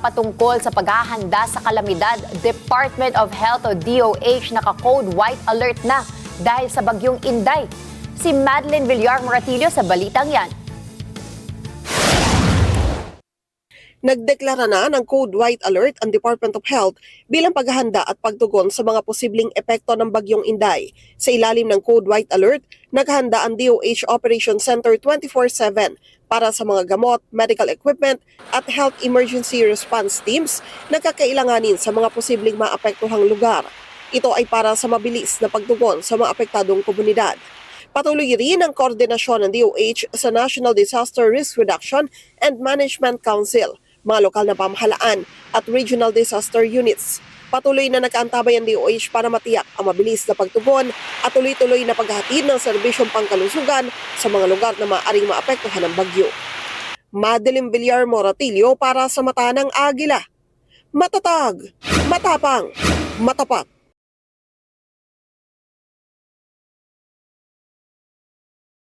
Patungkol sa paghahanda sa kalamidad, Department of Health o DOH naka-code white alert na dahil sa bagyong Inday. Si Madeline Villar Moratillo sa balitang yan. Nagdeklara na ng Code White Alert ang Department of Health bilang paghahanda at pagtugon sa mga posibleng epekto ng bagyong Inday. Sa ilalim ng Code White Alert, naghanda ang DOH Operation Center 24/7 para sa mga gamot, medical equipment at health emergency response teams na kakailanganin sa mga posibleng maapektuhang lugar. Ito ay para sa mabilis na pagtugon sa mga apektadong komunidad. Patuloy rin ang koordinasyon ng DOH sa National Disaster Risk Reduction and Management Council, mga lokal na pamahalaan at regional disaster units. Patuloy na nakaantabay ang DOH para matiyak ang mabilis na pagtugon at tuloy-tuloy na paghahatid ng serbisyong pangkalusugan sa mga lugar na maaaring maapektuhan ng bagyo. Madeline Villar Moratillo para sa Mata ng Agila. Matatag, matapang, matapat.